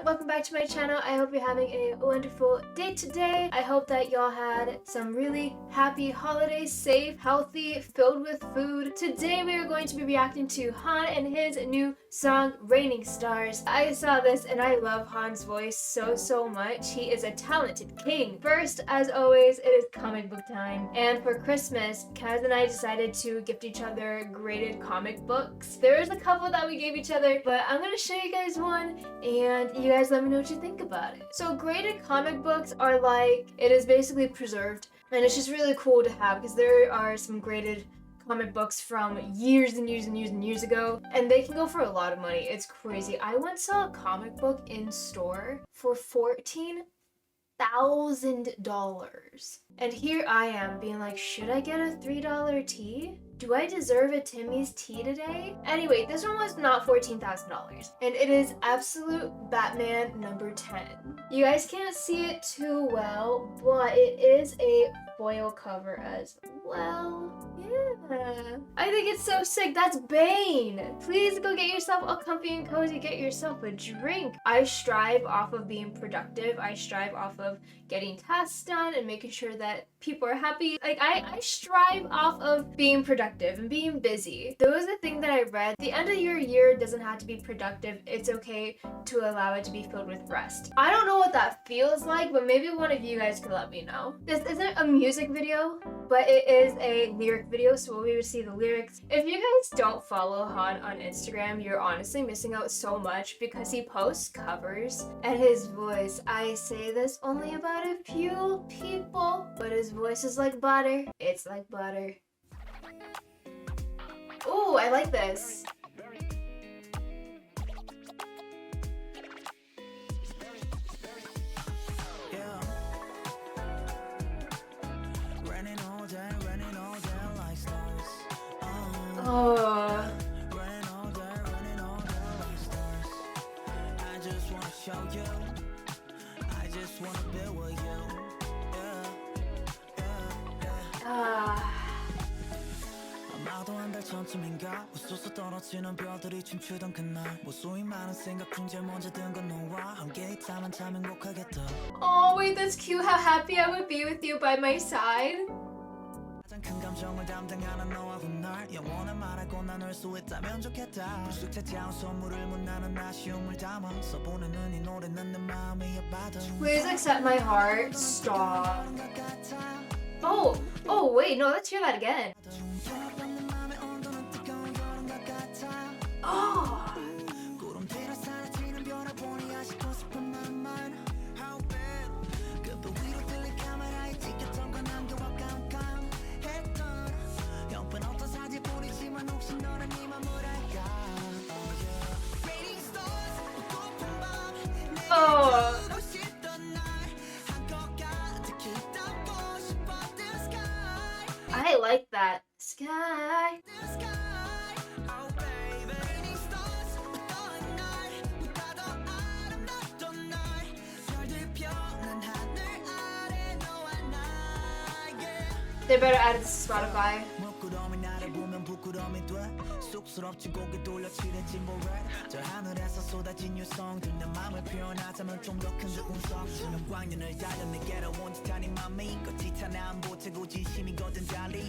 welcome back to my channel. I hope you're having a wonderful day today. I hope that y'all had some really happy holidays, safe, healthy, filled with food. Today we are going to be reacting to Han and his new song, Raining Stars. I saw this and I love Han's voice so much. He is a talented king. First, as always, it is comic book time. And for Christmas, Kaz and I decided to gift each other graded comic books. There is a couple that we gave each other, but I'm gonna show you guys one and you guys let me know what you think about it. So graded comic books are like, it is basically preserved and it's just really cool to have because there are some graded comic books from years and years ago and they can go for a lot of money. It's crazy. I once saw a comic book in store for $14,000 and here I am being like, should I get a $3 tea? Do I deserve a Timmy's tea today? Anyway, this one was not $14,000 and it is Absolute Batman number 10. You guys can't see it too well, but it is a foil cover as well. Yeah. I think it's so sick. That's Bane. Please go get yourself all comfy and cozy. Get yourself a drink. I strive off of being productive. I strive off of getting tasks done and making sure that people are happy. Like I strive off of being productive and being busy. There was a thing that I read. The end of your year doesn't have to be productive. It's okay to allow it to be filled with rest. I don't know what that feels like, but maybe one of you guys could let me know. This isn't a music video, but it is a lyric video, so we would see the lyrics. If you guys don't follow Han on Instagram, you're honestly missing out so much because he posts covers and his voice. I say this only about a few people, but his voice is like butter. It's like butter. Ooh, I like this. Oh. 아마도 한 달 전쯤인가 웃어서 떨어지는 별들이 춤추던 그날 무수히 많은 생각 중 제일 먼저 든 건 너와 함께 있다만 참 행복하겠다. Oh wait, that's cute. How happy I would be with you by my side. 가장 큰 감정을 담당하는 너와 훗날 영원한 말하고 나눌 수 있다면 좋겠다. 불쑥 찾아온 선물을 못 나눈 아쉬움을 담아서 보내는 이 노래는 내 마음의 바다. Please accept my heart. Stop. Oh wait, no, let's hear that again. Oh. Oh. I like that. Sky. They better add it to Spotify.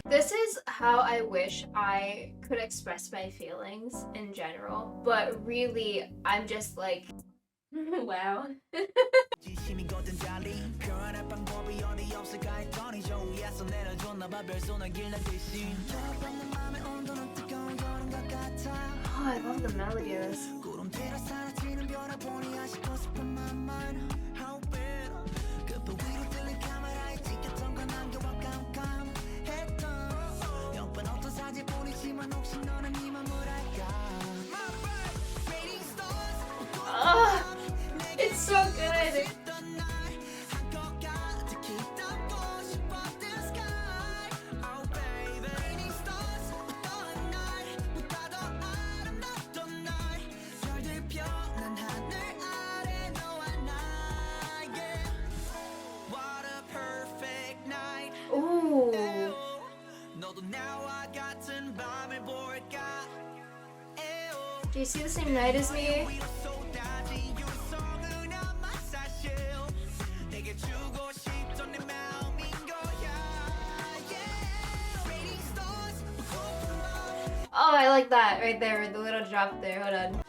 This is how I wish I could express my feelings in general, but really, I'm just like, wow. Oh, I love the melody of this. Oh, it's so good. Ooh. Do you see the same night as me? I like that right there, the little drop there. Hold on.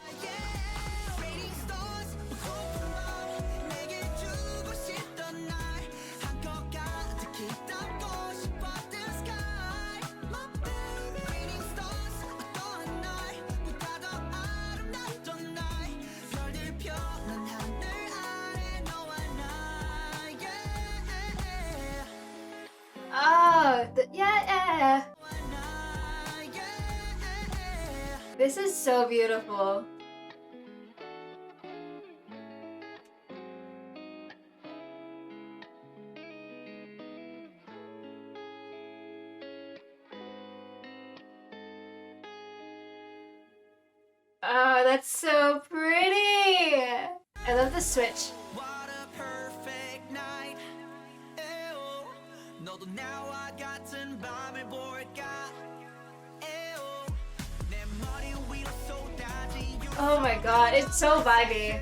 Yeah. This is so beautiful. Oh, that's so pretty. I love the switch. What a perfect night. 에오, 너도 나와 같은 밤을 볼까? 에오, 내 머리 위로 쏟아진 Oh my god, it's so vibey.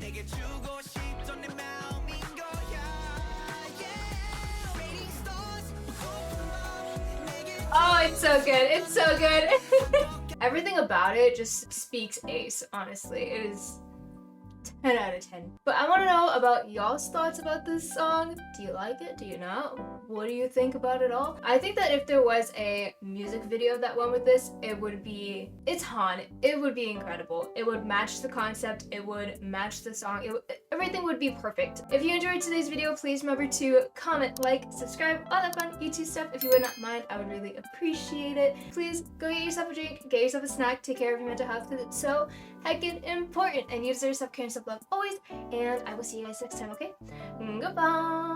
내게 주고 싶던 내 마음인 거야. Yeah, raining stars, 고픈 밤, 내게 Oh, it's so good. It's so good. Everything about it just speaks ace, honestly. It is 10 out of 10. But I want to know about y'all's thoughts about this song. Do you like it? Do you not? What do you think about it all? I think that if there was a music video that went with this, it would be, it's Han. It would be incredible. It would match the concept. It would match the song. Everything would be perfect. If you enjoyed today's video, please remember to comment, like, subscribe, all that fun YouTube stuff. If you would not mind, I would really appreciate it. Please go get yourself a drink, get yourself a snack, take care of your mental health because it's so heckin' important. And you deserve self-care and self-love always. And I will see you guys next time, okay? Goodbye!